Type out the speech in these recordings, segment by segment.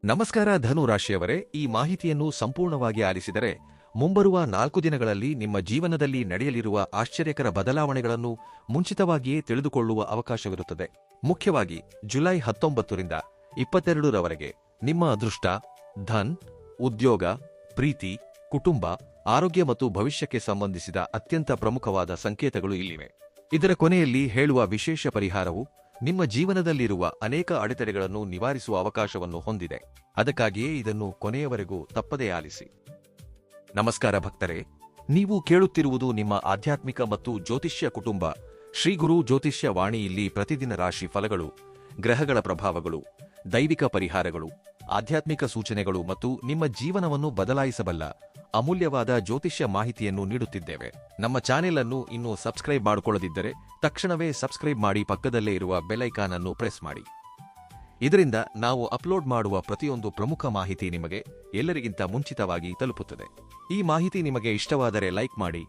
ನಮಸ್ಕಾರ ಧನು ರಾಶಿಯವರೇ, ಈ ಮಾಹಿತಿಯನ್ನು ಸಂಪೂರ್ಣವಾಗಿ ಆಲಿಸಿದರೆ ಮುಂಬರುವ 4 ದಿನಗಳಲ್ಲಿ ನಿಮ್ಮ ಜೀವನದಲ್ಲಿ ನಡೆಯಲಿರುವ ಆಶ್ಚರ್ಯಕರ ಬದಲಾವಣೆಗಳನ್ನು ಮುಂಚಿತವಾಗಿಯೇ ತಿಳಿದುಕೊಳ್ಳುವ ಅವಕಾಶವಿರುತ್ತದೆ. ಮುಖ್ಯವಾಗಿ ಜುಲೈ 19ರಿಂದ 22ರವರೆಗೆ ನಿಮ್ಮ ಅದೃಷ್ಟ, ಧನ್, ಉದ್ಯೋಗ, ಪ್ರೀತಿ, ಕುಟುಂಬ, ಆರೋಗ್ಯ ಮತ್ತು ಭವಿಷ್ಯಕ್ಕೆ ಸಂಬಂಧಿಸಿದ ಅತ್ಯಂತ ಪ್ರಮುಖವಾದ ಸಂಕೇತಗಳು ಇಲ್ಲಿವೆ. ಇದರ ಕೊನೆಯಲ್ಲಿ ಹೇಳುವ ವಿಶೇಷ ಪರಿಹಾರವು ನಿಮ್ಮ ಜೀವನದಲ್ಲಿರುವ ಅನೇಕ ಅಡೆತಡೆಗಳನ್ನು ನಿವಾರಿಸುವ ಅವಕಾಶವನ್ನು ಹೊಂದಿದೆ. ಅದಕ್ಕಾಗಿಯೇ ಇದನ್ನು ಕೊನೆಯವರೆಗೂ ತಪ್ಪದೇ ಆಲಿಸಿ. ನಮಸ್ಕಾರ ಭಕ್ತರೇ, ನೀವು ಕೇಳುತ್ತಿರುವುದು ನಿಮ್ಮ ಆಧ್ಯಾತ್ಮಿಕ ಮತ್ತು ಜ್ಯೋತಿಷ್ಯ ಕುಟುಂಬ ಶ್ರೀ ಗುರು ಜ್ಯೋತಿಷ್ಯ ವಾಣಿ. ಇಲ್ಲಿ ಪ್ರತಿದಿನ ರಾಶಿ ಫಲಗಳು, ಗ್ರಹಗಳ ಪ್ರಭಾವಗಳು, ದೈವಿಕ ಪರಿಹಾರಗಳು, ಆಧ್ಯಾತ್ಮಿಕ ಸೂಚನೆಗಳು ಮತ್ತು ನಿಮ್ಮ ಜೀವನವನ್ನು ಬದಲಾಯಿಸಬಲ್ಲ ಅಮೂಲ್ಯವಾದ ಜ್ಯೋತಿಷ್ಯ ಮಾಹಿತಿಯನ್ನು ನೀಡುತ್ತಿದ್ದೇವೆ. ನಮ್ಮ ಚಾನೆಲ್ ಅನ್ನು ಇನ್ನೂ ಸಬ್ಸ್ಕ್ರೈಬ್ ಮಾಡಿಕೊಳ್ಳದಿದ್ದರೆ ತಕ್ಷಣವೇ ಸಬ್ಸ್ಕ್ರೈಬ್ ಮಾಡಿ, ಪಕ್ಕದಲ್ಲೇ ಇರುವ ಬೆಲ್ ಐಕಾನ್ ಅನ್ನು ಪ್ರೆಸ್ ಮಾಡಿ. ಇದರಿಂದ ನಾವು ಅಪ್ಲೋಡ್ ಮಾಡುವ ಪ್ರತಿಯೊಂದು ಪ್ರಮುಖ ಮಾಹಿತಿ ನಿಮಗೆ ಎಲ್ಲರಿಗಿಂತ ಮುಂಚಿತವಾಗಿ ತಲುಪುತ್ತದೆ. ಈ ಮಾಹಿತಿ ನಿಮಗೆ ಇಷ್ಟವಾದರೆ ಲೈಕ್ ಮಾಡಿ,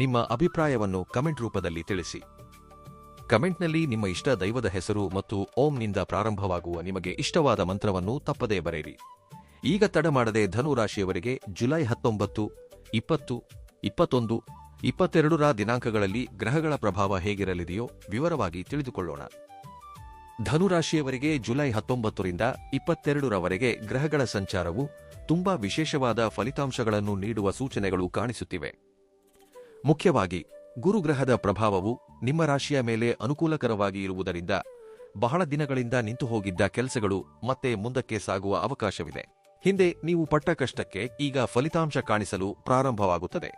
ನಿಮ್ಮ ಅಭಿಪ್ರಾಯವನ್ನು ಕಮೆಂಟ್ ರೂಪದಲ್ಲಿ ತಿಳಿಸಿ. ಕಮೆಂಟ್ನಲ್ಲಿ ನಿಮ್ಮ ಇಷ್ಟ ದೈವದ ಹೆಸರು ಮತ್ತು ಓಂನಿಂದ ಪ್ರಾರಂಭವಾಗುವ ನಿಮಗೆ ಇಷ್ಟವಾದ ಮಂತ್ರವನ್ನು ತಪ್ಪದೇ ಬರೆಯಿರಿ. ಈಗ ತಡ ಮಾಡದೆ ಧನು ರಾಶಿಯವರಿಗೆ ಜುಲೈ 19, 20, 21, 22ರ ದಿನಾಂಕಗಳಲ್ಲಿ ಗ್ರಹಗಳ ಪ್ರಭಾವ ಹೇಗಿರಲಿದೆಯೋ ವಿವರವಾಗಿ ತಿಳಿದುಕೊಳ್ಳೋಣ. ಧನುರಾಶಿಯವರಿಗೆ ಜುಲೈ 19ರಿಂದ 22ರವರೆಗೆ ಗ್ರಹಗಳ ಸಂಚಾರವು ತುಂಬಾ ವಿಶೇಷವಾದ ಫಲಿತಾಂಶಗಳನ್ನು ನೀಡುವ ಸೂಚನೆಗಳು ಕಾಣಿಸುತ್ತಿವೆ. ಮುಖ್ಯವಾಗಿ ಗುರುಗ್ರಹದ ಪ್ರಭಾವವು ನಿಮ್ಮ ರಾಶಿಯ ಮೇಲೆ ಅನುಕೂಲಕರವಾಗಿ ಇರುವುದರಿಂದ ಬಹಳ ದಿನಗಳಿಂದ ನಿಂತು ಹೋಗಿದ್ದ ಕೆಲಸಗಳು ಮತ್ತೆ ಮುಂದಕ್ಕೆ ಸಾಗುವ ಅವಕಾಶವಿದೆ. ಹಿಂದೆ ನೀವು ಪಟ್ಟ ಕಷ್ಟಕ್ಕೆ ಈಗ ಫಲಿತಾಂಶ ಕಾಣಿಸಲು ಪ್ರಾರಂಭವಾಗುತ್ತದೆ.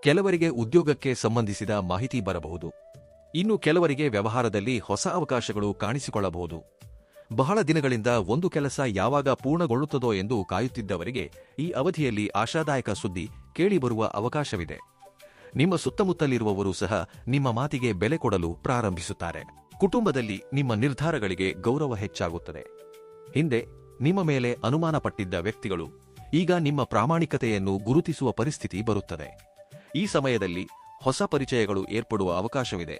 ಕೆಲವರಿಗೆ ಉದ್ಯೋಗಕ್ಕೆ ಸಂಬಂಧಿಸಿದ ಮಾಹಿತಿ ಬರಬಹುದು. ಇನ್ನು ಕೆಲವರಿಗೆ ವ್ಯವಹಾರದಲ್ಲಿ ಹೊಸ ಅವಕಾಶಗಳು ಕಾಣಿಸಿಕೊಳ್ಳಬಹುದು. ಬಹಳ ದಿನಗಳಿಂದ ಒಂದು ಕೆಲಸ ಯಾವಾಗ ಪೂರ್ಣಗೊಳ್ಳುತ್ತದೋ ಎಂದು ಕಾಯುತ್ತಿದ್ದವರಿಗೆ ಈ ಅವಧಿಯಲ್ಲಿ ಆಶಾದಾಯಕ ಸುದ್ದಿ ಕೇಳಿಬರುವ ಅವಕಾಶವಿದೆ. ನಿಮ್ಮ ಸುತ್ತಮುತ್ತಲಿರುವವರು ಸಹ ನಿಮ್ಮ ಮಾತಿಗೆ ಬೆಲೆ ಕೊಡಲು ಪ್ರಾರಂಭಿಸುತ್ತಾರೆ. ಕುಟುಂಬದಲ್ಲಿ ನಿಮ್ಮ ನಿರ್ಧಾರಗಳಿಗೆ ಗೌರವ ಹೆಚ್ಚಾಗುತ್ತದೆ. ಹಿಂದೆ ನಿಮ್ಮ ಮೇಲೆ ಅನುಮಾನ ಪಟ್ಟಿದ್ದ ವ್ಯಕ್ತಿಗಳು ಈಗ ನಿಮ್ಮ ಪ್ರಾಮಾಣಿಕತೆಯನ್ನು ಗುರುತಿಸುವ ಪರಿಸ್ಥಿತಿ ಬರುತ್ತದೆ. ಈ ಸಮಯದಲ್ಲಿ ಹೊಸ ಪರಿಚಯಗಳು ಏರ್ಪಡುವ ಅವಕಾಶವಿದೆ.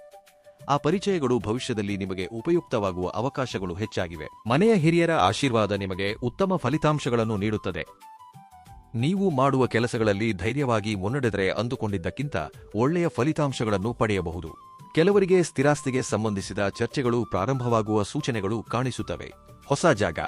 ಆ ಪರಿಚಯಗಳು ಭವಿಷ್ಯದಲ್ಲಿ ನಿಮಗೆ ಉಪಯುಕ್ತವಾಗುವ ಅವಕಾಶಗಳು ಹೆಚ್ಚಾಗಿವೆ. ಮನೆಯ ಹಿರಿಯರ ಆಶೀರ್ವಾದ ನಿಮಗೆ ಉತ್ತಮ ಫಲಿತಾಂಶಗಳನ್ನು ನೀಡುತ್ತದೆ. ನೀವು ಮಾಡುವ ಕೆಲಸಗಳಲ್ಲಿ ಧೈರ್ಯವಾಗಿ ಮುನ್ನಡೆದರೆ ಅಂದುಕೊಂಡಿದ್ದಕ್ಕಿಂತ ಒಳ್ಳೆಯ ಫಲಿತಾಂಶಗಳನ್ನು ಪಡೆಯಬಹುದು. ಕೆಲವರಿಗೆ ಸ್ಥಿರಾಸ್ತಿಗೆ ಸಂಬಂಧಿಸಿದ ಚರ್ಚೆಗಳು ಪ್ರಾರಂಭವಾಗುವ ಸೂಚನೆಗಳು ಕಾಣಿಸುತ್ತವೆ. ಹೊಸ ಜಾಗ,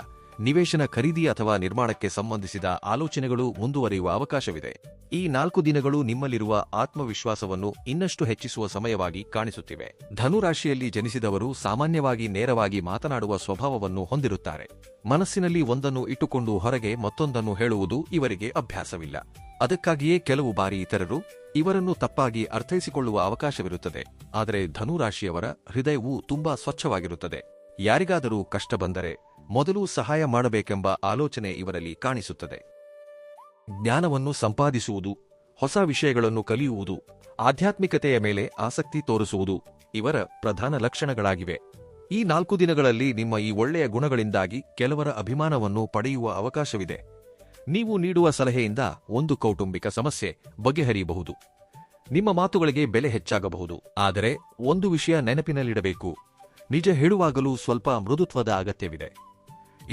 ನಿವೇಶನ ಖರೀದಿ ಅಥವಾ ನಿರ್ಮಾಣಕ್ಕೆ ಸಂಬಂಧಿಸಿದ ಆಲೋಚನೆಗಳು ಮುಂದುವರಿಯುವ ಅವಕಾಶವಿದೆ. ಈ 4 ದಿನಗಳು ನಿಮ್ಮಲ್ಲಿರುವ ಆತ್ಮವಿಶ್ವಾಸವನ್ನು ಇನ್ನಷ್ಟು ಹೆಚ್ಚಿಸುವ ಸಮಯವಾಗಿ ಕಾಣಿಸುತ್ತಿವೆ. ಧನುರಾಶಿಯಲ್ಲಿ ಜನಿಸಿದವರು ಸಾಮಾನ್ಯವಾಗಿ ನೇರವಾಗಿ ಮಾತನಾಡುವ ಸ್ವಭಾವವನ್ನು ಹೊಂದಿರುತ್ತಾರೆ. ಮನಸ್ಸಿನಲ್ಲಿ ಒಂದನ್ನು ಇಟ್ಟುಕೊಂಡು ಹೊರಗೆ ಮತ್ತೊಂದನ್ನು ಹೇಳುವುದು ಇವರಿಗೆ ಅಭ್ಯಾಸವಿಲ್ಲ. ಅದಕ್ಕಾಗಿಯೇ ಕೆಲವು ಬಾರಿ ಇತರರು ಇವರನ್ನು ತಪ್ಪಾಗಿ ಅರ್ಥೈಸಿಕೊಳ್ಳುವ ಅವಕಾಶವಿರುತ್ತದೆ. ಆದರೆ ಧನುರಾಶಿಯವರ ಹೃದಯವು ತುಂಬಾ ಸ್ವಚ್ಛವಾಗಿರುತ್ತದೆ. ಯಾರಿಗಾದರೂ ಕಷ್ಟ ಬಂದರೆ ಮೊದಲು ಸಹಾಯ ಮಾಡಬೇಕೆಂಬ ಆಲೋಚನೆ ಇವರಲ್ಲಿ ಕಾಣಿಸುತ್ತದೆ. ಜ್ಞಾನವನ್ನು ಸಂಪಾದಿಸುವುದು, ಹೊಸ ವಿಷಯಗಳನ್ನು ಕಲಿಯುವುದು, ಆಧ್ಯಾತ್ಮಿಕತೆಯ ಮೇಲೆ ಆಸಕ್ತಿ ತೋರಿಸುವುದು ಇವರ ಪ್ರಧಾನ ಲಕ್ಷಣಗಳಾಗಿವೆ. ಈ 4 ದಿನಗಳಲ್ಲಿ ನಿಮ್ಮ ಈ ಒಳ್ಳೆಯ ಗುಣಗಳಿಂದಾಗಿ ಕೆಲವರ ಅಭಿಮಾನವನ್ನು ಪಡೆಯುವ ಅವಕಾಶವಿದೆ. ನೀವು ನೀಡುವ ಸಲಹೆಯಿಂದ ಒಂದು ಕೌಟುಂಬಿಕ ಸಮಸ್ಯೆ ಬಗೆಹರಿಯಬಹುದು. ನಿಮ್ಮ ಮಾತುಗಳಿಗೆ ಬೆಲೆ ಹೆಚ್ಚಾಗಬಹುದು. ಆದರೆ ಒಂದು ವಿಷಯ ನೆನಪಿನಲ್ಲಿಡಬೇಕು, ನಿಜ ಹೇಳುವಾಗಲೂ ಸ್ವಲ್ಪ ಮೃದುತ್ವದ ಅಗತ್ಯವಿದೆ.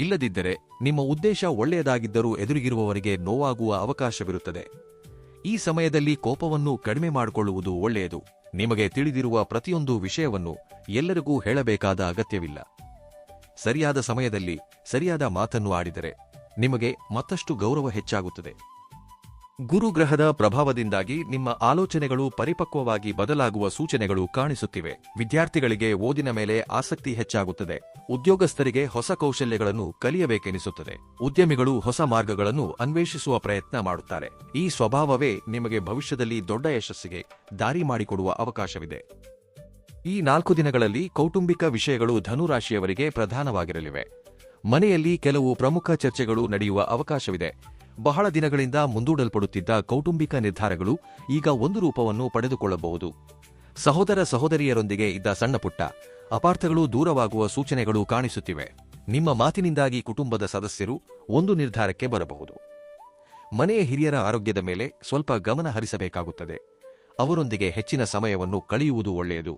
ಇಲ್ಲದಿದ್ದರೆ ನಿಮ್ಮ ಉದ್ದೇಶ ಒಳ್ಳೆಯದಾಗಿದ್ದರೂ ಎದುರಿಗಿರುವವರಿಗೆ ನೋವಾಗುವ ಅವಕಾಶವಿರುತ್ತದೆ. ಈ ಸಮಯದಲ್ಲಿ ಕೋಪವನ್ನು ಕಡಿಮೆ ಮಾಡಿಕೊಳ್ಳುವುದು ಒಳ್ಳೆಯದು. ನಿಮಗೆ ತಿಳಿದಿರುವ ಪ್ರತಿಯೊಂದು ವಿಷಯವನ್ನು ಎಲ್ಲರಿಗೂ ಹೇಳಬೇಕಾದ ಅಗತ್ಯವಿಲ್ಲ. ಸರಿಯಾದ ಸಮಯದಲ್ಲಿ ಸರಿಯಾದ ಮಾತನ್ನು ಆಡಿದರೆ ನಿಮಗೆ ಮತ್ತಷ್ಟು ಗೌರವ ಹೆಚ್ಚಾಗುತ್ತದೆ. ಗುರುಗ್ರಹದ ಪ್ರಭಾವದಿಂದಾಗಿ ನಿಮ್ಮ ಆಲೋಚನೆಗಳು ಪರಿಪಕ್ವವಾಗಿ ಬದಲಾಗುವ ಸೂಚನೆಗಳು ಕಾಣಿಸುತ್ತಿವೆ. ವಿದ್ಯಾರ್ಥಿಗಳಿಗೆ ಓದಿನ ಮೇಲೆ ಆಸಕ್ತಿ ಹೆಚ್ಚಾಗುತ್ತದೆ. ಉದ್ಯೋಗಸ್ಥರಿಗೆ ಹೊಸ ಕೌಶಲ್ಯಗಳನ್ನು ಕಲಿಯಬೇಕೆನಿಸುತ್ತದೆ. ಉದ್ಯಮಿಗಳು ಹೊಸ ಮಾರ್ಗಗಳನ್ನು ಅನ್ವೇಷಿಸುವ ಪ್ರಯತ್ನ ಮಾಡುತ್ತಾರೆ. ಈ ಸ್ವಭಾವವೇ ನಿಮಗೆ ಭವಿಷ್ಯದಲ್ಲಿ ದೊಡ್ಡ ಯಶಸ್ಸಿಗೆ ದಾರಿ ಮಾಡಿಕೊಡುವ ಅವಕಾಶವಿದೆ. ಈ 4 ದಿನಗಳಲ್ಲಿ ಕೌಟುಂಬಿಕ ವಿಷಯಗಳು ಧನುರಾಶಿಯವರಿಗೆ ಪ್ರಧಾನವಾಗಿರಲಿವೆ. ಮನೆಯಲ್ಲಿ ಕೆಲವು ಪ್ರಮುಖ ಚರ್ಚೆಗಳು ನಡೆಯುವ ಅವಕಾಶವಿದೆ. ಬಹಳ ದಿನಗಳಿಂದ ಮುಂದೂಡಲ್ಪಡುತ್ತಿದ್ದ ಕೌಟುಂಬಿಕ ನಿರ್ಧಾರಗಳು ಈಗ ಒಂದು ರೂಪವನ್ನು ಪಡೆದುಕೊಳ್ಳಬಹುದು. ಸಹೋದರ ಸಹೋದರಿಯರೊಂದಿಗೆ ಇದ್ದ ಸಣ್ಣಪುಟ್ಟ ಅಪಾರ್ಥಗಳು ದೂರವಾಗುವ ಸೂಚನೆಗಳು ಕಾಣಿಸುತ್ತಿವೆ. ನಿಮ್ಮ ಮಾತಿನಿಂದಾಗಿ ಕುಟುಂಬದ ಸದಸ್ಯರು ಒಂದು ನಿರ್ಧಾರಕ್ಕೆ ಬರಬಹುದು. ಮನೆಯ ಹಿರಿಯರ ಆರೋಗ್ಯದ ಮೇಲೆ ಸ್ವಲ್ಪ ಗಮನ ಹರಿಸಬೇಕಾಗುತ್ತದೆ. ಅವರೊಂದಿಗೆ ಹೆಚ್ಚಿನ ಸಮಯವನ್ನು ಕಳೆಯುವುದು ಒಳ್ಳೆಯದು.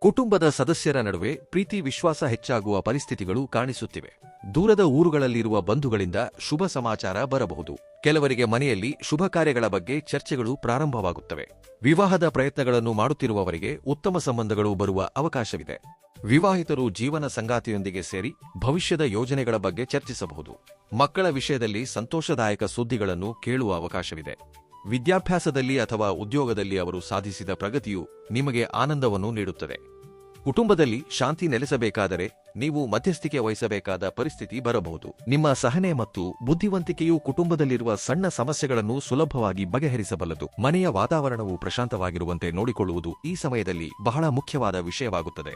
ಕುಟುಂಬದ ಸದಸ್ಯರ ನಡುವೆ ಪ್ರೀತಿ ವಿಶ್ವಾಸ ಹೆಚ್ಚಾಗುವ ಪರಿಸ್ಥಿತಿಗಳು ಕಾಣಿಸುತ್ತಿವೆ. ದೂರದ ಊರುಗಳಲ್ಲಿರುವ ಬಂಧುಗಳಿಂದ ಶುಭ ಸಮಾಚಾರ ಬರಬಹುದು. ಕೆಲವರಿಗೆ ಮನೆಯಲ್ಲಿ ಶುಭ ಕಾರ್ಯಗಳ ಬಗ್ಗೆ ಚರ್ಚೆಗಳು ಪ್ರಾರಂಭವಾಗುತ್ತವೆ. ವಿವಾಹದ ಪ್ರಯತ್ನಗಳನ್ನು ಮಾಡುತ್ತಿರುವವರಿಗೆ ಉತ್ತಮ ಸಂಬಂಧಗಳು ಬರುವ ಅವಕಾಶವಿದೆ. ವಿವಾಹಿತರು ಜೀವನ ಸಂಗಾತಿಯೊಂದಿಗೆ ಸೇರಿ ಭವಿಷ್ಯದ ಯೋಜನೆಗಳ ಬಗ್ಗೆ ಚರ್ಚಿಸಬಹುದು. ಮಕ್ಕಳ ವಿಷಯದಲ್ಲಿ ಸಂತೋಷದಾಯಕ ಸುದ್ದಿಗಳನ್ನು ಕೇಳುವ ಅವಕಾಶವಿದೆ. ವಿದ್ಯಾಭ್ಯಾಸದಲ್ಲಿ ಅಥವಾ ಉದ್ಯೋಗದಲ್ಲಿ ಅವರು ಸಾಧಿಸಿದ ಪ್ರಗತಿಯು ನಿಮಗೆ ಆನಂದವನ್ನು ನೀಡುತ್ತದೆ. ಕುಟುಂಬದಲ್ಲಿ ಶಾಂತಿ ನೆಲೆಸಬೇಕಾದರೆ ನೀವು ಮಧ್ಯಸ್ಥಿಕೆ ವಹಿಸಬೇಕಾದ ಪರಿಸ್ಥಿತಿ ಬರಬಹುದು. ನಿಮ್ಮ ಸಹನೆ ಮತ್ತು ಬುದ್ಧಿವಂತಿಕೆಯು ಕುಟುಂಬದಲ್ಲಿರುವ ಸಣ್ಣ ಸಮಸ್ಯೆಗಳನ್ನು ಸುಲಭವಾಗಿ ಬಗೆಹರಿಸಬಲ್ಲದು. ಮನೆಯ ವಾತಾವರಣವು ಪ್ರಶಾಂತವಾಗಿರುವಂತೆ ನೋಡಿಕೊಳ್ಳುವುದು ಈ ಸಮಯದಲ್ಲಿ ಬಹಳ ಮುಖ್ಯವಾದ ವಿಷಯವಾಗುತ್ತದೆ.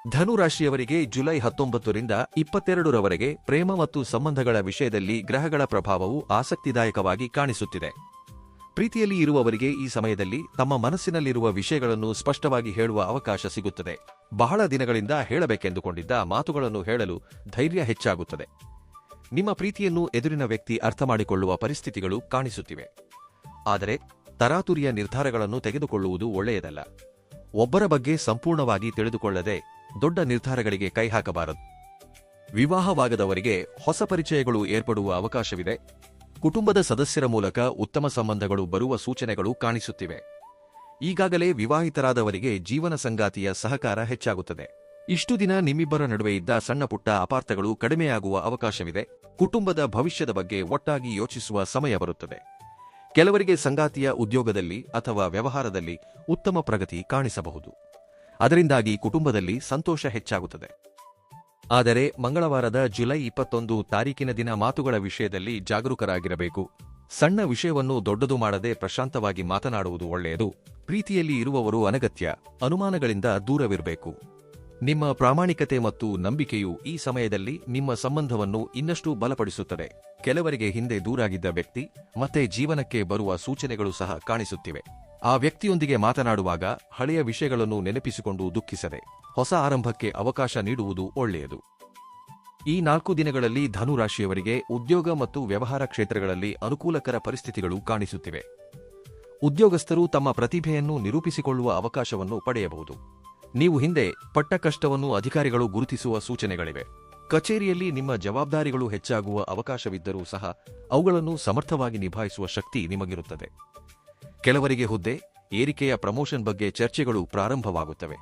ಧನು ರಾಶಿಯವರಿಗೆ ಜುಲೈ 19ರಿಂದ 22ರವರೆಗೆ ಪ್ರೇಮ ಮತ್ತು ಸಂಬಂಧಗಳ ವಿಷಯದಲ್ಲಿ ಗ್ರಹಗಳ ಪ್ರಭಾವವು ಆಸಕ್ತಿದಾಯಕವಾಗಿ ಕಾಣಿಸುತ್ತಿದೆ. ಪ್ರೀತಿಯಲ್ಲಿ ಇರುವವರಿಗೆ ಈ ಸಮಯದಲ್ಲಿ ತಮ್ಮ ಮನಸ್ಸಿನಲ್ಲಿರುವ ವಿಷಯಗಳನ್ನು ಸ್ಪಷ್ಟವಾಗಿ ಹೇಳುವ ಅವಕಾಶ ಸಿಗುತ್ತದೆ. ಬಹಳ ದಿನಗಳಿಂದ ಹೇಳಬೇಕೆಂದುಕೊಂಡಿದ್ದ ಮಾತುಗಳನ್ನು ಹೇಳಲು ಧೈರ್ಯ ಹೆಚ್ಚಾಗುತ್ತದೆ. ನಿಮ್ಮ ಪ್ರೀತಿಯನ್ನು ಎದುರಿನ ವ್ಯಕ್ತಿ ಅರ್ಥಮಾಡಿಕೊಳ್ಳುವ ಪರಿಸ್ಥಿತಿಗಳು ಕಾಣಿಸುತ್ತಿವೆ. ಆದರೆ ತರಾತುರಿಯ ನಿರ್ಧಾರಗಳನ್ನು ತೆಗೆದುಕೊಳ್ಳುವುದು ಒಳ್ಳೆಯದಲ್ಲ. ಒಬ್ಬರ ಬಗ್ಗೆ ಸಂಪೂರ್ಣವಾಗಿ ತಿಳಿದುಕೊಳ್ಳದೆ ದೊಡ್ಡ ನಿರ್ಧಾರಗಳಿಗೆ ಕೈ ಹಾಕಬಾರದು. ವಿವಾಹವಾಗದವರಿಗೆ ಹೊಸ ಪರಿಚಯಗಳು ಏರ್ಪಡುವ ಅವಕಾಶವಿದೆ. ಕುಟುಂಬದ ಸದಸ್ಯರ ಮೂಲಕ ಉತ್ತಮ ಸಂಬಂಧಗಳು ಬರುವ ಸೂಚನೆಗಳು ಕಾಣಿಸುತ್ತಿವೆ. ಈಗಾಗಲೇ ವಿವಾಹಿತರಾದವರಿಗೆ ಜೀವನ ಸಂಗಾತಿಯ ಸಹಕಾರ ಹೆಚ್ಚಾಗುತ್ತದೆ. ಇಷ್ಟು ದಿನ ನಿಮ್ಮಿಬ್ಬರ ನಡುವೆ ಇದ್ದ ಸಣ್ಣ ಪುಟ್ಟ ಅಪಾರ್ಥಗಳು ಕಡಿಮೆಯಾಗುವ ಅವಕಾಶವಿದೆ. ಕುಟುಂಬದ ಭವಿಷ್ಯದ ಬಗ್ಗೆ ಒಟ್ಟಾಗಿ ಯೋಚಿಸುವ ಸಮಯ ಬರುತ್ತದೆ. ಕೆಲವರಿಗೆ ಸಂಗಾತಿಯ ಉದ್ಯೋಗದಲ್ಲಿ ಅಥವಾ ವ್ಯವಹಾರದಲ್ಲಿ ಉತ್ತಮ ಪ್ರಗತಿ ಕಾಣಿಸಬಹುದು. ಅದರಿಂದಾಗಿ ಕುಟುಂಬದಲ್ಲಿ ಸಂತೋಷ ಹೆಚ್ಚಾಗುತ್ತದೆ. ಆದರೆ ಮಂಗಳವಾರದ ಜುಲೈ 21 ತಾರೀಕಿನ ದಿನ ಮಾತುಗಳ ವಿಷಯದಲ್ಲಿ ಜಾಗರೂಕರಾಗಿರಬೇಕು. ಸಣ್ಣ ವಿಷಯವನ್ನು ದೊಡ್ಡದು ಮಾಡದೆ ಪ್ರಶಾಂತವಾಗಿ ಮಾತನಾಡುವುದು ಒಳ್ಳೆಯದು. ಪ್ರೀತಿಯಲ್ಲಿ ಇರುವವರು ಅನಗತ್ಯ ಅನುಮಾನಗಳಿಂದ ದೂರವಿರಬೇಕು. ನಿಮ್ಮ ಪ್ರಾಮಾಣಿಕತೆ ಮತ್ತು ನಂಬಿಕೆಯು ಈ ಸಮಯದಲ್ಲಿ ನಿಮ್ಮ ಸಂಬಂಧವನ್ನು ಇನ್ನಷ್ಟು ಬಲಪಡಿಸುತ್ತದೆ. ಕೆಲವರಿಗೆ ಹಿಂದೆ ದೂರಾಗಿದ್ದ ವ್ಯಕ್ತಿ ಮತ್ತೆ ಜೀವನಕ್ಕೆ ಬರುವ ಸೂಚನೆಗಳು ಸಹ ಕಾಣಿಸುತ್ತಿವೆ. ಆ ವ್ಯಕ್ತಿಯೊಂದಿಗೆ ಮಾತನಾಡುವಾಗ ಹಳೆಯ ವಿಷಯಗಳನ್ನು ನೆನಪಿಸಿಕೊಂಡು ದುಃಖಿಸದೆ ಹೊಸ ಆರಂಭಕ್ಕೆ ಅವಕಾಶ ನೀಡುವುದು ಒಳ್ಳೆಯದು. ಈ 4 ದಿನಗಳಲ್ಲಿ ಧನು ರಾಶಿಯವರಿಗೆ ಉದ್ಯೋಗ ಮತ್ತು ವ್ಯವಹಾರ ಕ್ಷೇತ್ರಗಳಲ್ಲಿ ಅನುಕೂಲಕರ ಪರಿಸ್ಥಿತಿಗಳು ಕಾಣಿಸುತ್ತಿವೆ. ಉದ್ಯೋಗಸ್ಥರು ತಮ್ಮ ಪ್ರತಿಭೆಯನ್ನು ನಿರೂಪಿಸಿಕೊಳ್ಳುವ ಅವಕಾಶವನ್ನು ಪಡೆಯಬಹುದು. ನೀವು ಹಿಂದೆ ಪಟ್ಟ ಕಷ್ಟವನ್ನು ಅಧಿಕಾರಿಗಳು ಗುರುತಿಸುವ ಸೂಚನೆಗಳಿವೆ. ಕಚೇರಿಯಲ್ಲಿ ನಿಮ್ಮ ಜವಾಬ್ದಾರಿಗಳು ಹೆಚ್ಚಾಗುವ ಅವಕಾಶವಿದ್ದರೂ ಸಹ ಅವುಗಳನ್ನು ಸಮರ್ಥವಾಗಿ ನಿಭಾಯಿಸುವ ಶಕ್ತಿ ನಿಮಗಿರುತ್ತದೆ. ಕೆಲವರಿಗೆ ಹುದ್ದೆ ಏರಿಕೆಯ ಪ್ರಮೋಷನ್ ಬಗ್ಗೆ ಚರ್ಚೆಗಳು ಪ್ರಾರಂಭವಾಗುತ್ತವೆ.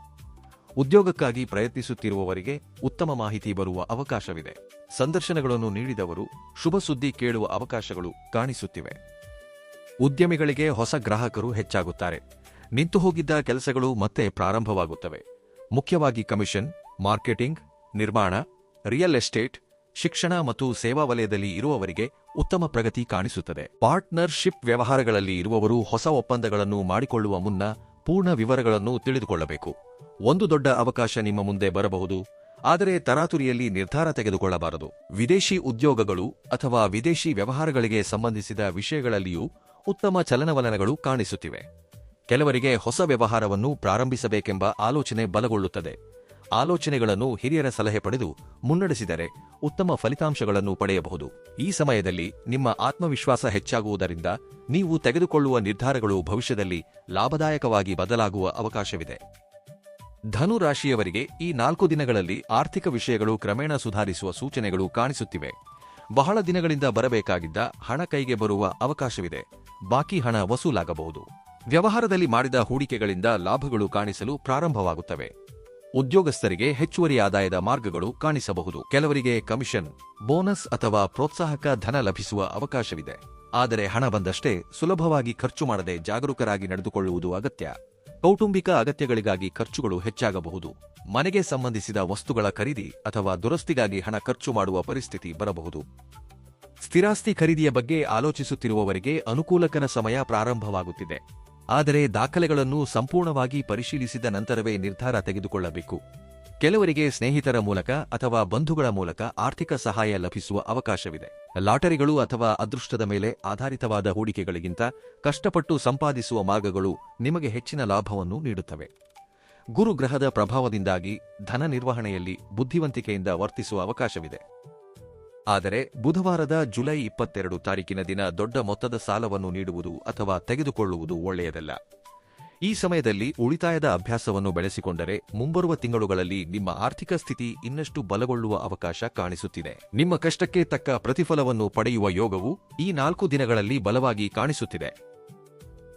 ಉದ್ಯೋಗಕ್ಕಾಗಿ ಪ್ರಯತ್ನಿಸುತ್ತಿರುವವರಿಗೆ ಉತ್ತಮ ಮಾಹಿತಿ ಬರುವ ಅವಕಾಶವಿದೆ. ಸಂದರ್ಶನಗಳನ್ನು ನೀಡಿದವರು ಶುಭ ಸುದ್ದಿ ಕೇಳುವ ಅವಕಾಶಗಳು ಕಾಣಿಸುತ್ತಿವೆ. ಉದ್ಯಮಿಗಳಿಗೆ ಹೊಸ ಗ್ರಾಹಕರು ಹೆಚ್ಚಾಗುತ್ತಾರೆ. ನಿಂತುಹೋಗಿದ್ದ ಕೆಲಸಗಳು ಮತ್ತೆ ಪ್ರಾರಂಭವಾಗುತ್ತವೆ. ಮುಖ್ಯವಾಗಿ ಕಮಿಷನ್, ಮಾರ್ಕೆಟಿಂಗ್, ನಿರ್ಮಾಣ, ರಿಯಲ್ ಎಸ್ಟೇಟ್, ಶಿಕ್ಷಣ ಮತ್ತು ಸೇವಾ ವಲಯದಲ್ಲಿ ಇರುವವರಿಗೆ ಉತ್ತಮ ಪ್ರಗತಿ ಕಾಣಿಸುತ್ತದೆ. ಪಾರ್ಟ್ನರ್ಶಿಪ್ ವ್ಯವಹಾರಗಳಲ್ಲಿ ಇರುವವರು ಹೊಸ ಒಪ್ಪಂದಗಳನ್ನು ಮಾಡಿಕೊಳ್ಳುವ ಮುನ್ನ ಪೂರ್ಣ ವಿವರಗಳನ್ನು ತಿಳಿದುಕೊಳ್ಳಬೇಕು. ಒಂದು ದೊಡ್ಡ ಅವಕಾಶ ನಿಮ್ಮ ಮುಂದೆ ಬರಬಹುದು, ಆದರೆ ತರಾತುರಿಯಲ್ಲಿ ನಿರ್ಧಾರ ತೆಗೆದುಕೊಳ್ಳಬಾರದು. ವಿದೇಶಿ ಉದ್ಯೋಗಗಳು ಅಥವಾ ವಿದೇಶಿ ವ್ಯವಹಾರಗಳಿಗೆ ಸಂಬಂಧಿಸಿದ ವಿಷಯಗಳಲ್ಲಿಯೂ ಉತ್ತಮ ಚಲನವಲನಗಳು ಕಾಣಿಸುತ್ತಿವೆ. ಕೆಲವರಿಗೆ ಹೊಸ ವ್ಯವಹಾರವನ್ನು ಪ್ರಾರಂಭಿಸಬೇಕೆಂಬ ಆಲೋಚನೆ ಬಲಗೊಳ್ಳುತ್ತದೆ. ಆಲೋಚನೆಗಳನ್ನು ಹಿರಿಯರ ಸಲಹೆ ಪಡೆದು ಮುನ್ನಡೆಸಿದರೆ ಉತ್ತಮ ಫಲಿತಾಂಶಗಳನ್ನು ಪಡೆಯಬಹುದು. ಈ ಸಮಯದಲ್ಲಿ ನಿಮ್ಮ ಆತ್ಮವಿಶ್ವಾಸ ಹೆಚ್ಚಾಗುವುದರಿಂದ ನೀವು ತೆಗೆದುಕೊಳ್ಳುವ ನಿರ್ಧಾರಗಳು ಭವಿಷ್ಯದಲ್ಲಿ ಲಾಭದಾಯಕವಾಗಿ ಬದಲಾಗುವ ಅವಕಾಶವಿದೆ. ಧನು ರಾಶಿಯವರಿಗೆ ಈ 4 ದಿನಗಳಲ್ಲಿ ಆರ್ಥಿಕ ವಿಷಯಗಳು ಕ್ರಮೇಣ ಸುಧಾರಿಸುವ ಸೂಚನೆಗಳು ಕಾಣಿಸುತ್ತಿವೆ. ಬಹಳ ದಿನಗಳಿಂದ ಬರಬೇಕಾಗಿದ್ದ ಹಣ ಕೈಗೆ ಬರುವ ಅವಕಾಶವಿದೆ. ಬಾಕಿ ಹಣ ವಸೂಲಾಗಬಹುದು. ವ್ಯವಹಾರದಲ್ಲಿ ಮಾಡಿದ ಹೂಡಿಕೆಗಳಿಂದ ಲಾಭಗಳು ಕಾಣಿಸಲು ಪ್ರಾರಂಭವಾಗುತ್ತವೆ. ಉದ್ಯೋಗಸ್ಥರಿಗೆ ಹೆಚ್ಚುವರಿ ಆದಾಯದ ಮಾರ್ಗಗಳು ಕಾಣಿಸಬಹುದು. ಕೆಲವರಿಗೆ ಕಮಿಷನ್, ಬೋನಸ್ ಅಥವಾ ಪ್ರೋತ್ಸಾಹಕ ಧನ ಲಭಿಸುವ ಅವಕಾಶವಿದೆ. ಆದರೆ ಹಣ ಬಂದಷ್ಟೇ ಸುಲಭವಾಗಿ ಖರ್ಚು ಮಾಡದೆ ಜಾಗರೂಕರಾಗಿ ನಡೆದುಕೊಳ್ಳುವುದು ಅಗತ್ಯ. ಕೌಟುಂಬಿಕ ಅಗತ್ಯಗಳಿಗಾಗಿ ಖರ್ಚುಗಳು ಹೆಚ್ಚಾಗಬಹುದು. ಮನೆಗೆ ಸಂಬಂಧಿಸಿದ ವಸ್ತುಗಳ ಖರೀದಿ ಅಥವಾ ದುರಸ್ತಿಗಾಗಿ ಹಣ ಖರ್ಚು ಮಾಡುವ ಪರಿಸ್ಥಿತಿ ಬರಬಹುದು. ಸ್ಥಿರಾಸ್ತಿ ಖರೀದಿಯ ಬಗ್ಗೆ ಆಲೋಚಿಸುತ್ತಿರುವವರಿಗೆ ಅನುಕೂಲಕರ ಸಮಯ ಪ್ರಾರಂಭವಾಗುತ್ತಿದೆ. ಆದರೆ ದಾಖಲೆಗಳನ್ನು ಸಂಪೂರ್ಣವಾಗಿ ಪರಿಶೀಲಿಸಿದ ನಂತರವೇ ನಿರ್ಧಾರ ತೆಗೆದುಕೊಳ್ಳಬೇಕು. ಕೆಲವರಿಗೆ ಸ್ನೇಹಿತರ ಮೂಲಕ ಅಥವಾ ಬಂಧುಗಳ ಮೂಲಕ ಆರ್ಥಿಕ ಸಹಾಯ ಲಭಿಸುವ ಅವಕಾಶವಿದೆ. ಲಾಟರಿಗಳು ಅಥವಾ ಅದೃಷ್ಟದ ಮೇಲೆ ಆಧಾರಿತವಾದ ಹೂಡಿಕೆಗಳಿಗಿಂತ ಕಷ್ಟಪಟ್ಟು ಸಂಪಾದಿಸುವ ಮಾರ್ಗಗಳು ನಿಮಗೆ ಹೆಚ್ಚಿನ ಲಾಭವನ್ನು ನೀಡುತ್ತವೆ. ಗುರುಗ್ರಹದ ಪ್ರಭಾವದಿಂದಾಗಿ ಧನ ನಿರ್ವಹಣೆಯಲ್ಲಿ ಬುದ್ಧಿವಂತಿಕೆಯಿಂದ ವರ್ತಿಸುವ ಅವಕಾಶವಿದೆ. ಆದರೆ ಬುಧವಾರದ ಜುಲೈ 22 ತಾರೀಕಿನ ದಿನ ದೊಡ್ಡ ಮೊತ್ತದ ಸಾಲವನ್ನು ನೀಡುವುದು ಅಥವಾ ತೆಗೆದುಕೊಳ್ಳುವುದು ಒಳ್ಳೆಯದಲ್ಲ. ಈ ಸಮಯದಲ್ಲಿ ಉಳಿತಾಯದ ಅಭ್ಯಾಸವನ್ನು ಬೆಳೆಸಿಕೊಂಡರೆ ಮುಂಬರುವ ತಿಂಗಳುಗಳಲ್ಲಿ ನಿಮ್ಮ ಆರ್ಥಿಕ ಸ್ಥಿತಿ ಇನ್ನಷ್ಟು ಬಲಗೊಳ್ಳುವ ಅವಕಾಶ ಕಾಣಿಸುತ್ತಿದೆ. ನಿಮ್ಮ ಕಷ್ಟಕ್ಕೆ ತಕ್ಕ ಪ್ರತಿಫಲವನ್ನು ಪಡೆಯುವ ಯೋಗವು ಈ 4 ದಿನಗಳಲ್ಲಿ ಬಲವಾಗಿ ಕಾಣಿಸುತ್ತಿದೆ.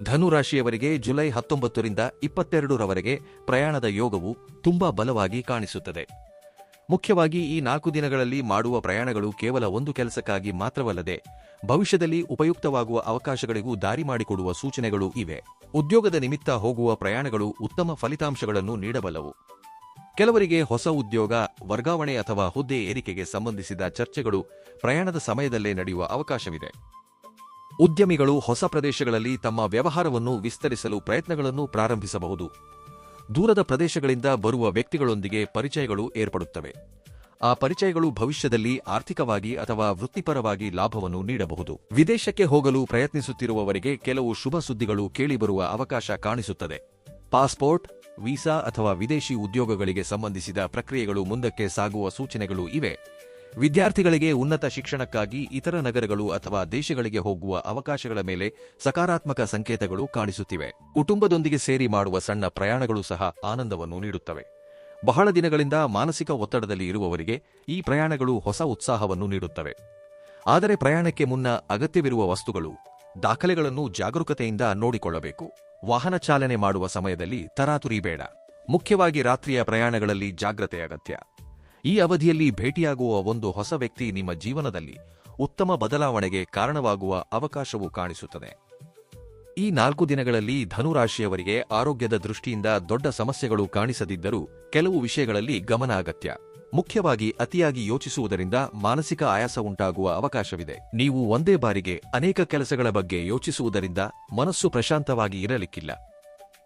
ಧನುರಾಶಿಯವರಿಗೆ ಜುಲೈ 19ರಿಂದ 22ರವರೆಗೆ ಪ್ರಯಾಣದ ಯೋಗವು ತುಂಬಾ ಬಲವಾಗಿ ಕಾಣಿಸುತ್ತದೆ. ಮುಖ್ಯವಾಗಿ ಈ 4 ದಿನಗಳಲ್ಲಿ ಮಾಡುವ ಪ್ರಯಾಣಗಳು ಕೇವಲ ಒಂದು ಕೆಲಸಕ್ಕಾಗಿ ಮಾತ್ರವಲ್ಲದೆ ಭವಿಷ್ಯದಲ್ಲಿ ಉಪಯುಕ್ತವಾಗುವ ಅವಕಾಶಗಳಿಗೂ ದಾರಿ ಮಾಡಿಕೊಡುವ ಸೂಚನೆಗಳು ಇವೆ. ಉದ್ಯೋಗದ ನಿಮಿತ್ತ ಹೋಗುವ ಪ್ರಯಾಣಗಳು ಉತ್ತಮ ಫಲಿತಾಂಶಗಳನ್ನು ನೀಡಬಲ್ಲವು. ಕೆಲವರಿಗೆ ಹೊಸ ಉದ್ಯೋಗ, ವರ್ಗಾವಣೆ ಅಥವಾ ಹುದ್ದೆ ಏರಿಕೆಗೆ ಸಂಬಂಧಿಸಿದ ಚರ್ಚೆಗಳು ಪ್ರಯಾಣದ ಸಮಯದಲ್ಲೇ ನಡೆಯುವ ಅವಕಾಶವಿದೆ. ಉದ್ಯಮಿಗಳು ಹೊಸ ಪ್ರದೇಶಗಳಲ್ಲಿ ತಮ್ಮ ವ್ಯವಹಾರವನ್ನು ವಿಸ್ತರಿಸಲು ಪ್ರಯತ್ನಗಳನ್ನು ಪ್ರಾರಂಭಿಸಬಹುದು. ದೂರದ ಪ್ರದೇಶಗಳಿಂದ ಬರುವ ವ್ಯಕ್ತಿಗಳೊಂದಿಗೆ ಪರಿಚಯಗಳು ಏರ್ಪಡುತ್ತವೆ. ಆ ಪರಿಚಯಗಳು ಭವಿಷ್ಯದಲ್ಲಿ ಆರ್ಥಿಕವಾಗಿ ಅಥವಾ ವೃತ್ತಿಪರವಾಗಿ ಲಾಭವನ್ನು ನೀಡಬಹುದು. ವಿದೇಶಕ್ಕೆ ಹೋಗಲು ಪ್ರಯತ್ನಿಸುತ್ತಿರುವವರಿಗೆ ಕೆಲವು ಶುಭ ಸುದ್ದಿಗಳು ಕೇಳಿಬರುವ ಅವಕಾಶ ಕಾಣಿಸುತ್ತದೆ. ಪಾಸ್ಪೋರ್ಟ್, ವೀಸಾ ಅಥವಾ ವಿದೇಶಿ ಉದ್ಯೋಗಗಳಿಗೆ ಸಂಬಂಧಿಸಿದ ಪ್ರಕ್ರಿಯೆಗಳು ಮುಂದಕ್ಕೆ ಸಾಗುವ ಸೂಚನೆಗಳು ಇವೆ. ವಿದ್ಯಾರ್ಥಿಗಳಿಗೆ ಉನ್ನತ ಶಿಕ್ಷಣಕ್ಕಾಗಿ ಇತರ ನಗರಗಳು ಅಥವಾ ದೇಶಗಳಿಗೆ ಹೋಗುವ ಅವಕಾಶಗಳ ಮೇಲೆ ಸಕಾರಾತ್ಮಕ ಸಂಕೇತಗಳು ಕಾಣಿಸುತ್ತಿವೆ. ಕುಟುಂಬದೊಂದಿಗೆ ಸೇರಿ ಮಾಡುವ ಸಣ್ಣ ಪ್ರಯಾಣಗಳು ಸಹ ಆನಂದವನ್ನು ನೀಡುತ್ತವೆ. ಬಹಳ ದಿನಗಳಿಂದ ಮಾನಸಿಕ ಒತ್ತಡದಲ್ಲಿ ಇರುವವರಿಗೆ ಈ ಪ್ರಯಾಣಗಳು ಹೊಸ ಉತ್ಸಾಹವನ್ನು ನೀಡುತ್ತವೆ. ಆದರೆ ಪ್ರಯಾಣಕ್ಕೆ ಮುನ್ನ ಅಗತ್ಯವಿರುವ ವಸ್ತುಗಳು, ದಾಖಲೆಗಳನ್ನು ಜಾಗರೂಕತೆಯಿಂದ ನೋಡಿಕೊಳ್ಳಬೇಕು. ವಾಹನ ಚಾಲನೆ ಮಾಡುವ ಸಮಯದಲ್ಲಿ ತರಾತುರಿ ಬೇಡ. ಮುಖ್ಯವಾಗಿ ರಾತ್ರಿಯ ಪ್ರಯಾಣಗಳಲ್ಲಿ ಜಾಗ್ರತೆ ಅಗತ್ಯ. ಈ ಅವಧಿಯಲ್ಲಿ ಭೇಟಿಯಾಗುವ ಒಂದು ಹೊಸ ವ್ಯಕ್ತಿ ನಿಮ್ಮ ಜೀವನದಲ್ಲಿ ಉತ್ತಮ ಬದಲಾವಣೆಗೆ ಕಾರಣವಾಗುವ ಅವಕಾಶವೂ ಕಾಣಿಸುತ್ತದೆ. ಈ 4 ದಿನಗಳಲ್ಲಿ ಧನುರಾಶಿಯವರಿಗೆ ಆರೋಗ್ಯದ ದೃಷ್ಟಿಯಿಂದ ದೊಡ್ಡ ಸಮಸ್ಯೆಗಳು ಕಾಣಿಸದಿದ್ದರೂ ಕೆಲವು ವಿಷಯಗಳಲ್ಲಿ ಗಮನ ಅಗತ್ಯ. ಮುಖ್ಯವಾಗಿ ಅತಿಯಾಗಿ ಯೋಚಿಸುವುದರಿಂದ ಮಾನಸಿಕ ಆಯಾಸ ಉಂಟಾಗುವ ಅವಕಾಶವಿದೆ. ನೀವು ಒಂದೇ ಬಾರಿಗೆ ಅನೇಕ ಕೆಲಸಗಳ ಬಗ್ಗೆ ಯೋಚಿಸುವುದರಿಂದ ಮನಸ್ಸು ಪ್ರಶಾಂತವಾಗಿ ಇರಲಿಕ್ಕಿಲ್ಲ.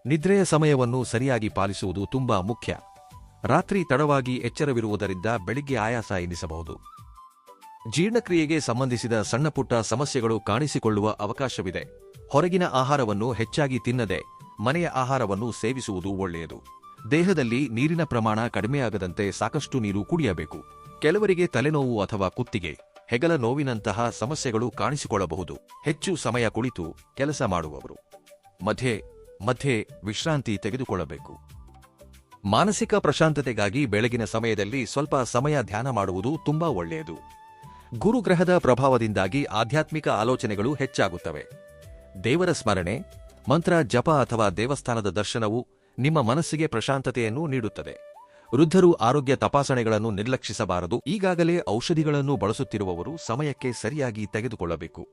ನಿದ್ರೆಯ ಸಮಯವನ್ನು ಸರಿಯಾಗಿ ಪಾಲಿಸುವುದು ತುಂಬಾ ಮುಖ್ಯ. ರಾತ್ರಿ ತಡವಾಗಿ ಎಚ್ಚರವಿರುವುದರಿಂದ ಬೆಳಿಗ್ಗೆ ಆಯಾಸ ಎನಿಸಬಹುದು. ಜೀರ್ಣಕ್ರಿಯೆಗೆ ಸಂಬಂಧಿಸಿದ ಸಣ್ಣಪುಟ್ಟ ಸಮಸ್ಯೆಗಳು ಕಾಣಿಸಿಕೊಳ್ಳುವ ಅವಕಾಶವಿದೆ. ಹೊರಗಿನ ಆಹಾರವನ್ನು ಹೆಚ್ಚಾಗಿ ತಿನ್ನದೆ ಮನೆಯ ಆಹಾರವನ್ನು ಸೇವಿಸುವುದು ಒಳ್ಳೆಯದು. ದೇಹದಲ್ಲಿ ನೀರಿನ ಪ್ರಮಾಣ ಕಡಿಮೆಯಾಗದಂತೆ ಸಾಕಷ್ಟು ನೀರು ಕುಡಿಯಬೇಕು. ಕೆಲವರಿಗೆ ತಲೆನೋವು ಅಥವಾ ಕುತ್ತಿಗೆ, ಹೆಗಲ ನೋವಿನಂತಹ ಸಮಸ್ಯೆಗಳು ಕಾಣಿಸಿಕೊಳ್ಳಬಹುದು. ಹೆಚ್ಚು ಸಮಯ ಕುಳಿತು ಕೆಲಸ ಮಾಡುವವರು ಮಧ್ಯೆ ಮಧ್ಯೆ ವಿಶ್ರಾಂತಿ ತೆಗೆದುಕೊಳ್ಳಬೇಕು. ಮಾನಸಿಕ ಪ್ರಶಾಂತತೆಗಾಗಿ ಬೆಳಗಿನ ಸಮಯದಲ್ಲಿ ಸ್ವಲ್ಪ ಸಮಯ ಧ್ಯಾನ ಮಾಡುವುದು ತುಂಬಾ ಒಳ್ಳೆಯದು. ಗುರುಗ್ರಹದ ಪ್ರಭಾವದಿಂದಾಗಿ ಆಧ್ಯಾತ್ಮಿಕ ಆಲೋಚನೆಗಳು ಹೆಚ್ಚಾಗುತ್ತವೆ. ದೇವರ ಸ್ಮರಣೆ, ಮಂತ್ರ ಜಪ ಅಥವಾ ದೇವಸ್ಥಾನದ ದರ್ಶನವು ನಿಮ್ಮ ಮನಸ್ಸಿಗೆ ಪ್ರಶಾಂತತೆಯನ್ನು ನೀಡುತ್ತದೆ. ವೃದ್ಧರು ಆರೋಗ್ಯ ತಪಾಸಣೆಗಳನ್ನು ನಿರ್ಲಕ್ಷಿಸಬಾರದು. ಈಗಾಗಲೇ ಔಷಧಿಗಳನ್ನು ಬಳಸುತ್ತಿರುವವರು ಸಮಯಕ್ಕೆ ಸರಿಯಾಗಿ ತೆಗೆದುಕೊಳ್ಳಬೇಕು.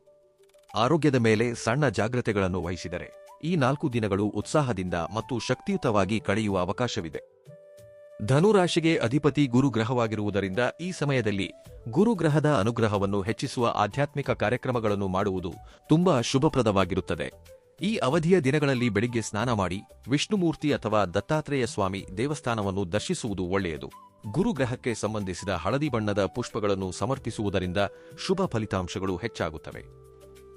ಆರೋಗ್ಯದ ಮೇಲೆ ಸಣ್ಣ ಜಾಗ್ರತೆಗಳನ್ನು ವಹಿಸಿದರೆ ಈ 4 ದಿನಗಳು ಉತ್ಸಾಹದಿಂದ ಮತ್ತು ಶಕ್ತಿಯುತವಾಗಿ ಕಳೆಯುವ ಅವಕಾಶವಿದೆ. ಧನುರಾಶಿಗೆ ಅಧಿಪತಿ ಗುರುಗ್ರಹವಾಗಿರುವುದರಿಂದ ಈ ಸಮಯದಲ್ಲಿ ಗುರುಗ್ರಹದ ಅನುಗ್ರಹವನ್ನು ಹೆಚ್ಚಿಸುವ ಆಧ್ಯಾತ್ಮಿಕ ಕಾರ್ಯಕ್ರಮಗಳನ್ನು ಮಾಡುವುದು ತುಂಬಾ ಶುಭಪ್ರದವಾಗಿರುತ್ತದೆ. ಈ ಅವಧಿಯ ದಿನಗಳಲ್ಲಿ ಬೆಳಿಗ್ಗೆ ಸ್ನಾನ ಮಾಡಿ ವಿಷ್ಣುಮೂರ್ತಿ ಅಥವಾ ದತ್ತಾತ್ರೇಯ ಸ್ವಾಮಿ ದೇವಸ್ಥಾನವನ್ನು ದರ್ಶಿಸುವುದು ಒಳ್ಳೆಯದು. ಗುರುಗ್ರಹಕ್ಕೆ ಸಂಬಂಧಿಸಿದ ಹಳದಿ ಬಣ್ಣದ ಪುಷ್ಪಗಳನ್ನು ಸಮರ್ಪಿಸುವುದರಿಂದ ಶುಭ ಫಲಿತಾಂಶಗಳು ಹೆಚ್ಚಾಗುತ್ತವೆ.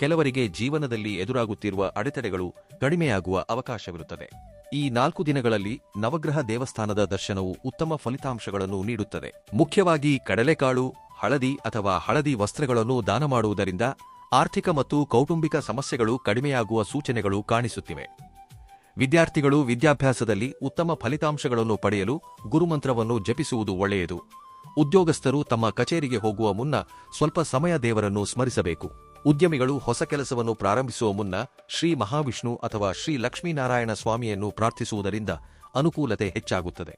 ಕೆಲವರಿಗೆ ಜೀವನದಲ್ಲಿ ಎದುರಾಗುತ್ತಿರುವ ಅಡೆತಡೆಗಳು ಕಡಿಮೆಯಾಗುವ ಅವಕಾಶವಿರುತ್ತದೆ. ಈ 4 ದಿನಗಳಲ್ಲಿ ನವಗ್ರಹ ದೇವಸ್ಥಾನದ ದರ್ಶನವು ಉತ್ತಮ ಫಲಿತಾಂಶಗಳನ್ನು ನೀಡುತ್ತದೆ. ಮುಖ್ಯವಾಗಿ ಕಡಲೆಕಾಳು, ಹಳದಿ ಅಥವಾ ಹಳದಿ ವಸ್ತ್ರಗಳನ್ನು ದಾನ ಮಾಡುವುದರಿಂದ ಆರ್ಥಿಕ ಮತ್ತು ಕೌಟುಂಬಿಕ ಸಮಸ್ಯೆಗಳು ಕಡಿಮೆಯಾಗುವ ಸೂಚನೆಗಳು ಕಾಣಿಸುತ್ತಿವೆ. ವಿದ್ಯಾರ್ಥಿಗಳು ವಿದ್ಯಾಭ್ಯಾಸದಲ್ಲಿ ಉತ್ತಮ ಫಲಿತಾಂಶಗಳನ್ನು ಪಡೆಯಲು ಗುರುಮಂತ್ರವನ್ನು ಜಪಿಸುವುದು ಒಳ್ಳೆಯದು. ಉದ್ಯೋಗಸ್ಥರು ತಮ್ಮ ಕಚೇರಿಗೆ ಹೋಗುವ ಮುನ್ನ ಸ್ವಲ್ಪ ಸಮಯ ದೇವರನ್ನು ಸ್ಮರಿಸಬೇಕು. ಉದ್ಯಮಿಗಳು ಹೊಸ ಕೆಲಸವನ್ನು ಪ್ರಾರಂಭಿಸುವ ಮುನ್ನ ಶ್ರೀ ಮಹಾವಿಷ್ಣು ಅಥವಾ ಶ್ರೀ ಲಕ್ಷ್ಮೀನಾರಾಯಣ ಸ್ವಾಮಿಯನ್ನು ಪ್ರಾರ್ಥಿಸುವುದರಿಂದ ಅನುಕೂಲತೆ ಹೆಚ್ಚಾಗುತ್ತದೆ.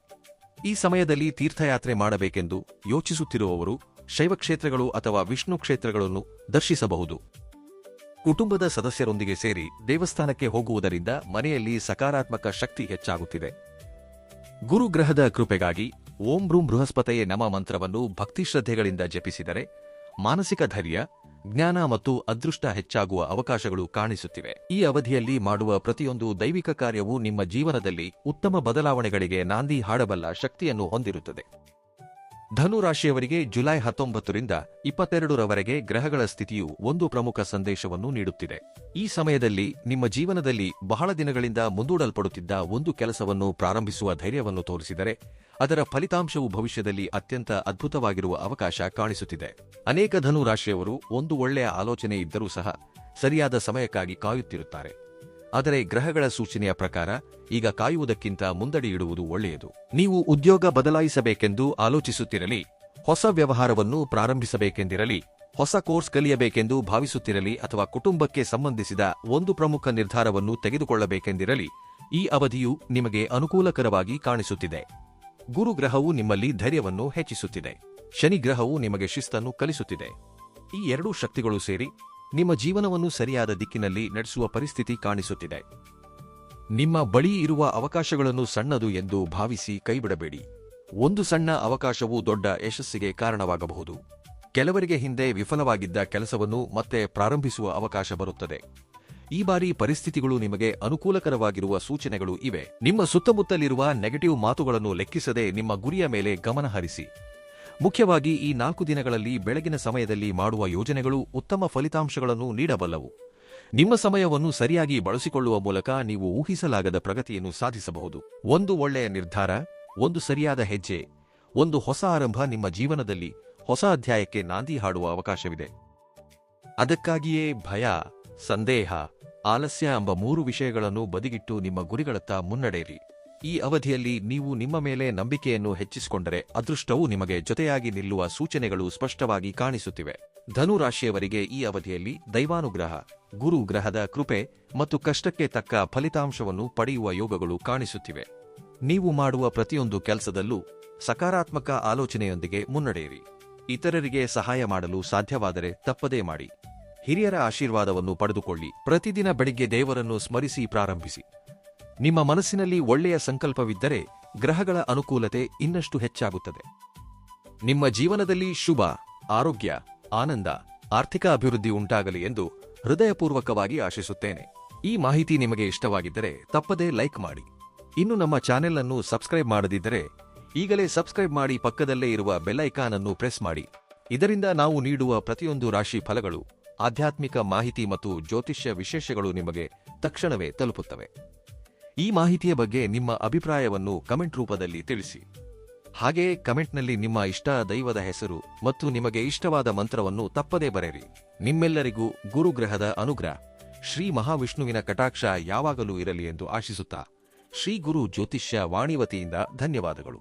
ಈ ಸಮಯದಲ್ಲಿ ತೀರ್ಥಯಾತ್ರೆ ಮಾಡಬೇಕೆಂದು ಯೋಚಿಸುತ್ತಿರುವವರು ಶೈವಕ್ಷೇತ್ರಗಳು ಅಥವಾ ವಿಷ್ಣು ಕ್ಷೇತ್ರಗಳನ್ನು ದರ್ಶಿಸಬಹುದು. ಕುಟುಂಬದ ಸದಸ್ಯರೊಂದಿಗೆ ಸೇರಿ ದೇವಸ್ಥಾನಕ್ಕೆ ಹೋಗುವುದರಿಂದ ಮನೆಯಲ್ಲಿ ಸಕಾರಾತ್ಮಕ ಶಕ್ತಿ ಹೆಚ್ಚಾಗುತ್ತಿದೆ. ಗುರುಗ್ರಹದ ಕೃಪೆಗಾಗಿ ಓಂ ಬ್ರೂಂ ಬೃಹಸ್ಪತಯೇ ನಮಃ ಮಂತ್ರವನ್ನು ಭಕ್ತಿಶ್ರದ್ಧೆಗಳಿಂದ ಜಪಿಸಿದರೆ ಮಾನಸಿಕ ಧೈರ್ಯ, ಜ್ಞಾನ ಮತ್ತು ಅದೃಷ್ಟ ಹೆಚ್ಚಾಗುವ ಅವಕಾಶಗಳು ಕಾಣಿಸುತ್ತಿವೆ. ಈ ಅವಧಿಯಲ್ಲಿ ಮಾಡುವ ಪ್ರತಿಯೊಂದು ದೈವಿಕ ಕಾರ್ಯವೂ ನಿಮ್ಮ ಜೀವನದಲ್ಲಿ ಉತ್ತಮ ಬದಲಾವಣೆಗಳಿಗೆ ನಾಂದಿ ಹಾಡಬಲ್ಲ ಶಕ್ತಿಯನ್ನು ಹೊಂದಿರುತ್ತದೆ. ಧನುರಾಶಿಯವರಿಗೆ ಜುಲೈ 19ರಿಂದ 22ರವರೆಗೆ ಗ್ರಹಗಳ ಸ್ಥಿತಿಯು ಒಂದು ಪ್ರಮುಖ ಸಂದೇಶವನ್ನು ನೀಡುತ್ತಿದೆ. ಈ ಸಮಯದಲ್ಲಿ ನಿಮ್ಮ ಜೀವನದಲ್ಲಿ ಬಹಳ ದಿನಗಳಿಂದ ಮುಂದೂಡಲ್ಪಡುತ್ತಿದ್ದ ಒಂದು ಕೆಲಸವನ್ನು ಪ್ರಾರಂಭಿಸುವ ಧೈರ್ಯವನ್ನು ತೋರಿಸಿದರೆ ಅದರ ಫಲಿತಾಂಶವು ಭವಿಷ್ಯದಲ್ಲಿ ಅತ್ಯಂತ ಅದ್ಭುತವಾಗಿರುವ ಅವಕಾಶ ಕಾಣಿಸುತ್ತಿದೆ. ಅನೇಕ ಧನುರಾಶಿಯವರು ಒಂದು ಒಳ್ಳೆಯ ಆಲೋಚನೆ ಇದ್ದರೂ ಸಹ ಸರಿಯಾದ ಸಮಯಕ್ಕಾಗಿ ಕಾಯುತ್ತಿರುತ್ತಾರೆ. ಆದರೆ ಗ್ರಹಗಳ ಸೂಚನೆಯ ಪ್ರಕಾರ ಈಗ ಕಾಯುವುದಕ್ಕಿಂತ ಮುಂದಡಿ ಇಡುವುದು ಒಳ್ಳೆಯದು. ನೀವು ಉದ್ಯೋಗ ಬದಲಾಯಿಸಬೇಕೆಂದು ಆಲೋಚಿಸುತ್ತಿರಲಿ, ಹೊಸ ವ್ಯವಹಾರವನ್ನು ಪ್ರಾರಂಭಿಸಬೇಕೆಂದಿರಲಿ, ಹೊಸ ಕೋರ್ಸ್ ಕಲಿಯಬೇಕೆಂದು ಭಾವಿಸುತ್ತಿರಲಿ ಅಥವಾ ಕುಟುಂಬಕ್ಕೆ ಸಂಬಂಧಿಸಿದ ಒಂದು ಪ್ರಮುಖ ನಿರ್ಧಾರವನ್ನು ತೆಗೆದುಕೊಳ್ಳಬೇಕೆಂದಿರಲಿ, ಈ ಅವಧಿಯು ನಿಮಗೆ ಅನುಕೂಲಕರವಾಗಿ ಕಾಣಿಸುತ್ತಿದೆ. ಗುರುಗ್ರಹವು ನಿಮ್ಮಲ್ಲಿ ಧೈರ್ಯವನ್ನು ಹೆಚ್ಚಿಸುತ್ತಿದೆ. ಶನಿ ಗ್ರಹವು ನಿಮಗೆ ಶಿಸ್ತನ್ನು ಕಲಿಸುತ್ತಿದೆ. ಈ ಎರಡೂ ಶಕ್ತಿಗಳು ಸೇರಿ ನಿಮ್ಮ ಜೀವನವನ್ನು ಸರಿಯಾದ ದಿಕ್ಕಿನಲ್ಲಿ ನಡೆಸುವ ಪರಿಸ್ಥಿತಿ ಕಾಣಿಸುತ್ತಿದೆ. ನಿಮ್ಮ ಬಳಿ ಇರುವ ಅವಕಾಶಗಳನ್ನು ಸಣ್ಣದು ಎಂದು ಭಾವಿಸಿ ಕೈಬಿಡಬೇಡಿ. ಒಂದು ಸಣ್ಣ ಅವಕಾಶವು ದೊಡ್ಡ ಯಶಸ್ಸಿಗೆ ಕಾರಣವಾಗಬಹುದು. ಕೆಲವರಿಗೆ ಹಿಂದೆ ವಿಫಲವಾಗಿದ್ದ ಕೆಲಸವನ್ನು ಮತ್ತೆ ಪ್ರಾರಂಭಿಸುವ ಅವಕಾಶ ಬರುತ್ತದೆ. ಈ ಬಾರಿ ಪರಿಸ್ಥಿತಿಗಳು ನಿಮಗೆ ಅನುಕೂಲಕರವಾಗಿರುವ ಸೂಚನೆಗಳು ಇವೆ. ನಿಮ್ಮ ಸುತ್ತಮುತ್ತಲಿರುವ ನೆಗೆಟಿವ್ ಮಾತುಗಳನ್ನು ಲೆಕ್ಕಿಸದೆ ನಿಮ್ಮ ಗುರಿಯ ಮೇಲೆ ಗಮನ ಹರಿಸಿ. ಮುಖ್ಯವಾಗಿ ಈ 4 ದಿನಗಳಲ್ಲಿ ಬೆಳಗಿನ ಸಮಯದಲ್ಲಿ ಮಾಡುವ ಯೋಜನೆಗಳು ಉತ್ತಮ ಫಲಿತಾಂಶಗಳನ್ನು ನೀಡಬಲ್ಲವು. ನಿಮ್ಮ ಸಮಯವನ್ನು ಸರಿಯಾಗಿ ಬಳಸಿಕೊಳ್ಳುವ ಮೂಲಕ ನೀವು ಊಹಿಸಲಾಗದ ಪ್ರಗತಿಯನ್ನು ಸಾಧಿಸಬಹುದು. ಒಂದು ಒಳ್ಳೆಯ ನಿರ್ಧಾರ, ಒಂದು ಸರಿಯಾದ ಹೆಜ್ಜೆ, ಒಂದು ಹೊಸ ಆರಂಭ ನಿಮ್ಮ ಜೀವನದಲ್ಲಿ ಹೊಸ ಅಧ್ಯಾಯಕ್ಕೆ ನಾಂದಿ ಹಾಡುವ ಅವಕಾಶವಿದೆ. ಅದಕ್ಕಾಗಿಯೇ ಭಯ, ಸಂದೇಹ, ಆಲಸ್ಯ ಎಂಬ 3 ವಿಷಯಗಳನ್ನು ಬದಿಗಿಟ್ಟು ನಿಮ್ಮ ಗುರಿಗಳತ್ತ ಮುನ್ನಡೆಯಿರಿ. ಈ ಅವಧಿಯಲ್ಲಿ ನೀವು ನಿಮ್ಮ ಮೇಲೆ ನಂಬಿಕೆಯನ್ನು ಹೆಚ್ಚಿಸಿಕೊಂಡರೆ ಅದೃಷ್ಟವು ನಿಮಗೆ ಜೊತೆಯಾಗಿ ನಿಲ್ಲುವ ಸೂಚನೆಗಳು ಸ್ಪಷ್ಟವಾಗಿ ಕಾಣಿಸುತ್ತಿವೆ. ಧನು ರಾಶಿಯವರಿಗೆ ಈ ಅವಧಿಯಲ್ಲಿ ದೈವಾನುಗ್ರಹ, ಗುರು ಗ್ರಹದ ಕೃಪೆ ಮತ್ತು ಕಷ್ಟಕ್ಕೆ ತಕ್ಕ ಫಲಿತಾಂಶವನ್ನು ಪಡೆಯುವ ಯೋಗಗಳು ಕಾಣಿಸುತ್ತಿವೆ. ನೀವು ಮಾಡುವ ಪ್ರತಿಯೊಂದು ಕೆಲಸದಲ್ಲೂ ಸಕಾರಾತ್ಮಕ ಆಲೋಚನೆಯೊಂದಿಗೆ ಮುನ್ನಡೆಯಿರಿ. ಇತರರಿಗೆ ಸಹಾಯ ಮಾಡಲು ಸಾಧ್ಯವಾದರೆ ತಪ್ಪದೇ ಮಾಡಿ. ಹಿರಿಯರ ಆಶೀರ್ವಾದವನ್ನು ಪಡೆದುಕೊಳ್ಳಿ. ಪ್ರತಿದಿನ ಬೆಳಿಗ್ಗೆ ದೇವರನ್ನು ಸ್ಮರಿಸಿ ಪ್ರಾರಂಭಿಸಿ. ನಿಮ್ಮ ಮನಸ್ಸಿನಲ್ಲಿ ಒಳ್ಳೆಯ ಸಂಕಲ್ಪವಿದ್ದರೆ ಗ್ರಹಗಳ ಅನುಕೂಲತೆ ಇನ್ನಷ್ಟು ಹೆಚ್ಚಾಗುತ್ತದೆ. ನಿಮ್ಮ ಜೀವನದಲ್ಲಿ ಶುಭ, ಆರೋಗ್ಯ, ಆನಂದ, ಆರ್ಥಿಕ ಅಭಿವೃದ್ಧಿ ಉಂಟಾಗಲಿ ಎಂದು ಹೃದಯಪೂರ್ವಕವಾಗಿ ಆಶಿಸುತ್ತೇನೆ. ಈ ಮಾಹಿತಿ ನಿಮಗೆ ಇಷ್ಟವಾಗಿದ್ದರೆ ತಪ್ಪದೇ ಲೈಕ್ ಮಾಡಿ. ಇನ್ನು ನಮ್ಮ ಚಾನೆಲ್ ಅನ್ನು ಸಬ್ಸ್ಕ್ರೈಬ್ ಮಾಡದಿದ್ದರೆ ಈಗಲೇ ಸಬ್ಸ್ಕ್ರೈಬ್ ಮಾಡಿ, ಪಕ್ಕದಲ್ಲೇ ಇರುವ ಬೆಲ್ ಐಕಾನ್ ಅನ್ನು ಪ್ರೆಸ್ ಮಾಡಿ. ಇದರಿಂದ ನಾವು ನೀಡುವ ಪ್ರತಿಯೊಂದು ರಾಶಿ ಫಲಗಳು, ಆಧ್ಯಾತ್ಮಿಕ ಮಾಹಿತಿ ಮತ್ತು ಜ್ಯೋತಿಷ್ಯ ವಿಶೇಷಗಳು ನಿಮಗೆ ತಕ್ಷಣವೇ ತಲುಪುತ್ತವೆ. ಈ ಮಾಹಿತಿಯ ಬಗ್ಗೆ ನಿಮ್ಮ ಅಭಿಪ್ರಾಯವನ್ನು ಕಮೆಂಟ್ ರೂಪದಲ್ಲಿ ತಿಳಿಸಿ. ಹಾಗೆಯೇ ಕಮೆಂಟ್ನಲ್ಲಿ ನಿಮ್ಮ ಇಷ್ಟ ದೈವದ ಹೆಸರು ಮತ್ತು ನಿಮಗೆ ಇಷ್ಟವಾದ ಮಂತ್ರವನ್ನು ತಪ್ಪದೇ ಬರೆಯಿರಿ. ನಿಮ್ಮೆಲ್ಲರಿಗೂ ಗುರುಗ್ರಹದ ಅನುಗ್ರಹ, ಶ್ರೀ ಮಹಾವಿಷ್ಣುವಿನ ಕಟಾಕ್ಷ ಯಾವಾಗಲೂ ಇರಲಿ ಎಂದು ಆಶಿಸುತ್ತಾ ಶ್ರೀ ಗುರು ಜ್ಯೋತಿಷ್ಯ ವಾಣಿ ವತಿಯಿಂದ ಧನ್ಯವಾದಗಳು.